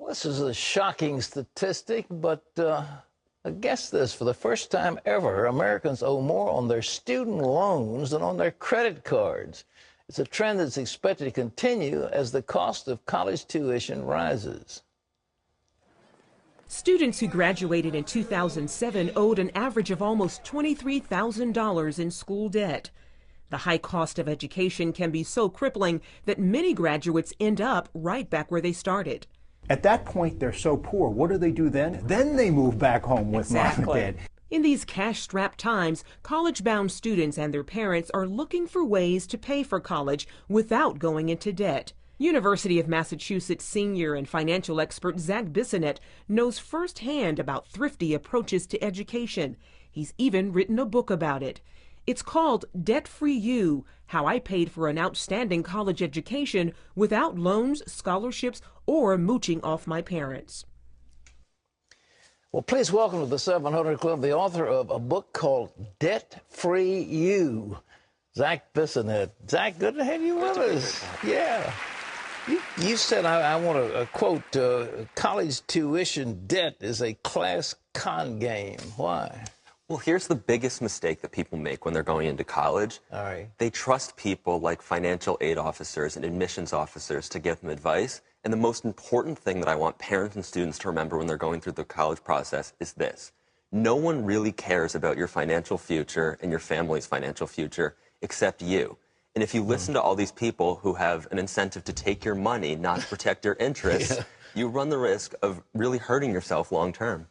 This is a shocking statistic, but guess this. For the first time ever, Americans owe more on their student loans than on their credit cards. It's a trend that's expected to continue as the cost of college tuition rises. Students who graduated in 2007 owed an average of almost $23,000 in school debt. The high cost of education can be so crippling that many graduates end up right back where they started. At that point, they're so poor. What do they do then? Then they move back home with mom and dad. In these cash-strapped times, college-bound students and their parents are looking for ways to pay for college without going into debt. University of Massachusetts senior and financial expert Zach Bissonette knows firsthand about thrifty approaches to education. He's even written a book about it. It's called Debt-Free You: How I Paid for an Outstanding College Education Without Loans, Scholarships, or Mooching Off My Parents. Well, please welcome to the 700 Club the author of a book called Debt-Free You, Zach Bissonette. Zach, good to have you with us. Yeah. You said, I want to quote, college tuition debt is a class con game. Why? Well, here's the biggest mistake that people make when they're going into college. All right. They trust people like financial aid officers and admissions officers to give them advice. And the most important thing that I want parents and students to remember when they're going through the college process is this: no one really cares about your financial future and your family's financial future except you. And if you listen to all these people who have an incentive to take your money, not to protect your interests, you run the risk of really hurting yourself long term.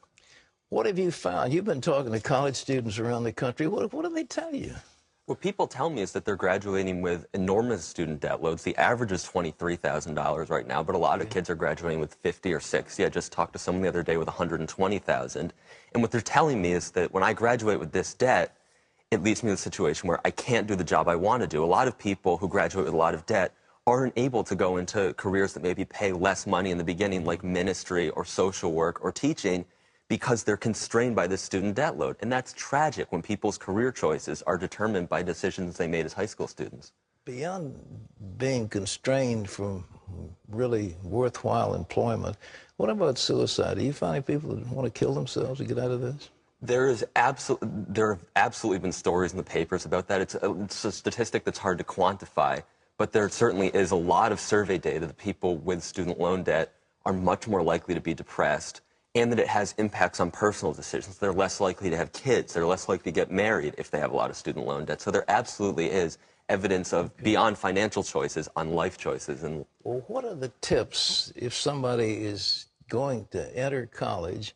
What have you found? You've been talking to college students around the country. What do they tell you? What people tell me is that they're graduating with enormous student debt loads. The average is $23,000 right now, but a lot of kids are graduating with 50 or 60. I just talked to someone the other day with $120,000. And what they're telling me is that when I graduate with this debt, it leaves me in a situation where I can't do the job I want to do. A lot of people who graduate with a lot of debt aren't able to go into careers that maybe pay less money in the beginning, like ministry or social work or teaching, because they're constrained by this student debt load. And that's tragic when people's career choices are determined by decisions they made as high school students. Beyond being constrained from really worthwhile employment, what about suicide? Are you finding people that want to kill themselves to get out of this? There have absolutely been stories in the papers about that. It's a statistic that's hard to quantify, but there certainly is a lot of survey data that people with student loan debt are much more likely to be depressed, and that it has impacts on personal decisions. They're less likely to have kids. They're less likely to get married if they have a lot of student loan debt. So there absolutely is evidence of beyond financial choices on life choices. And well, what are the tips if somebody is going to enter college?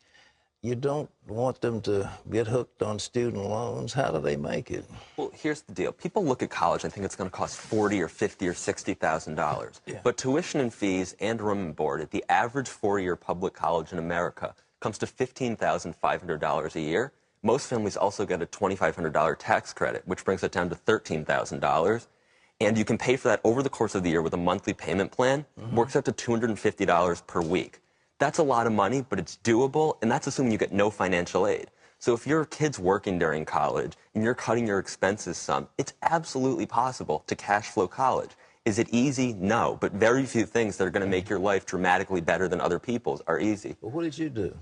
You don't want them to get hooked on student loans. How do they make it? Well, here's the deal. People look at college and think it's going to cost $40,000 or $50,000 or $60,000. Yeah. But tuition and fees and room and board at the average four-year public college in America comes to $15,500 a year. Most families also get a $2,500 tax credit, which brings it down to $13,000. And you can pay for that over the course of the year with a monthly payment plan. Works out to $250 per week. That's a lot of money, but it's doable, and that's assuming you get no financial aid. So if your kid's working during college and you're cutting your expenses some, it's absolutely possible to cash flow college. Is it easy? No, but very few things that are going to make your life dramatically better than other people's are easy. Well, what did you do?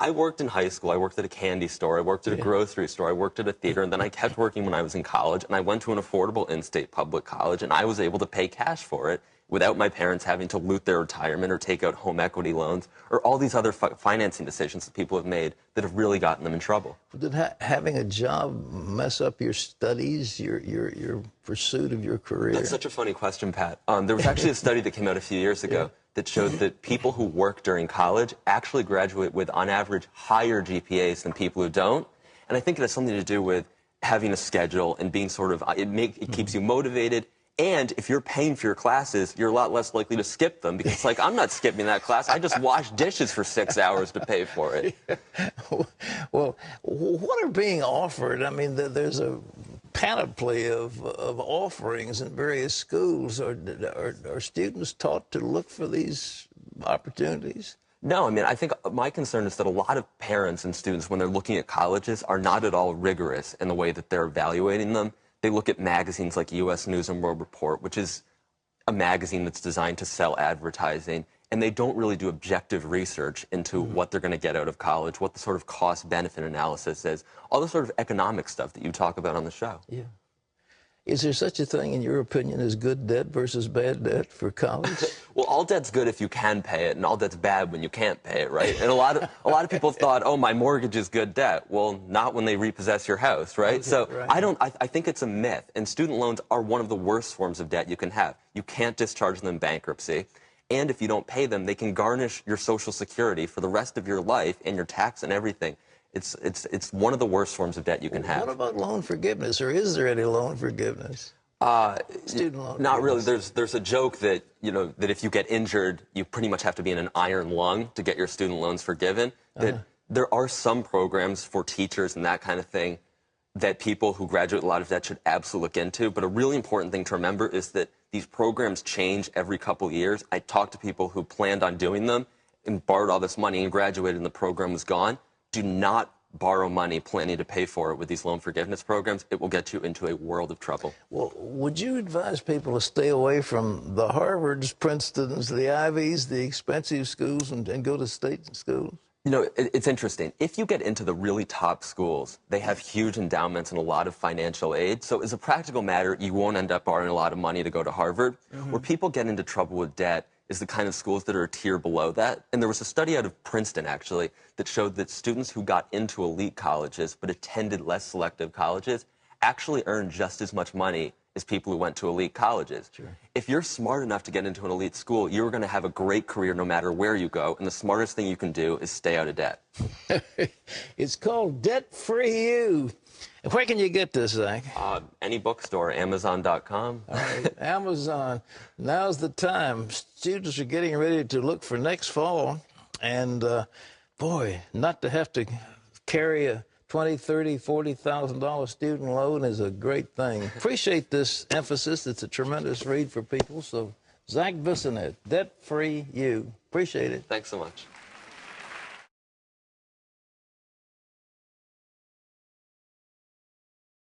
I worked in high school. I worked at a candy store. I worked at a grocery store. I worked at a theater, and then I kept working when I was in college, and I went to an affordable in-state public college, and I was able to pay cash for it without my parents having to loot their retirement or take out home equity loans or all these other financing decisions that people have made that have really gotten them in trouble. Did having a job mess up your studies, your pursuit of your career? That's such a funny question, Pat. There was actually a study that came out a few years ago that showed that people who work during college actually graduate with, on average, higher GPAs than people who don't. And I think it has something to do with having a schedule and being sort of, it keeps you motivated. And if you're paying for your classes, you're a lot less likely to skip them because it's like, I'm not skipping that class. I just washed dishes for 6 hours to pay for it. Well, what are being offered? I mean, there's a panoply of offerings in various schools. Are students taught to look for these opportunities? No, I mean, I think my concern is that a lot of parents and students, when they're looking at colleges, are not at all rigorous in the way that they're evaluating them. They look at magazines like U.S. News and World Report, which is a magazine that's designed to sell advertising, and they don't really do objective research into what they're going to get out of college, what the sort of cost-benefit analysis is, all the sort of economic stuff that you talk about on the show. Yeah. Is there such a thing, in your opinion, as good debt versus bad debt for college? Well, all debt's good if you can pay it, and all debt's bad when you can't pay it, right? And a lot of people thought, oh, my mortgage is good debt. Well, not when they repossess your house, right? Okay, So right. I think it's a myth, and student loans are one of the worst forms of debt you can have. You can't discharge them in bankruptcy, and if you don't pay them, they can garnish your Social Security for the rest of your life and your tax and everything. It's one of the worst forms of debt you can have. What about loan forgiveness, or is there any loan forgiveness? Student loan Not really. forgiveness. There's a joke that, that if you get injured, you pretty much have to be in an iron lung to get your student loans forgiven. That there are some programs for teachers and that kind of thing that people who graduate with a lot of debt should absolutely look into. But a really important thing to remember is that these programs change every couple years. I talked to people who planned on doing them and borrowed all this money and graduated and the program was gone. Do not borrow money planning to pay for it with these loan forgiveness programs. It will get you into a world of trouble. Well, would you advise people to stay away from the Harvards, Princetons, the Ivies, the expensive schools, and go to state schools? It's interesting. If you get into the really top schools, they have huge endowments and a lot of financial aid. So as a practical matter, you won't end up borrowing a lot of money to go to Harvard. Where people get into trouble with debt is the kind of schools that are a tier below that. And there was a study out of Princeton, actually, that showed that students who got into elite colleges but attended less selective colleges actually earned just as much money as people who went to elite colleges. Sure. If you're smart enough to get into an elite school, you're going to have a great career no matter where you go, and the smartest thing you can do is stay out of debt. It's called Debt Free You. Where can you get this, Zach? Any bookstore, Amazon.com. All right, Amazon. Now's the time. Students are getting ready to look for next fall. And, boy, not to have to carry a $20,000, $30,000, $40,000 student loan is a great thing. Appreciate this emphasis. It's a tremendous read for people. So, Zach Bissonette, Debt Free You. Appreciate it. Thanks so much.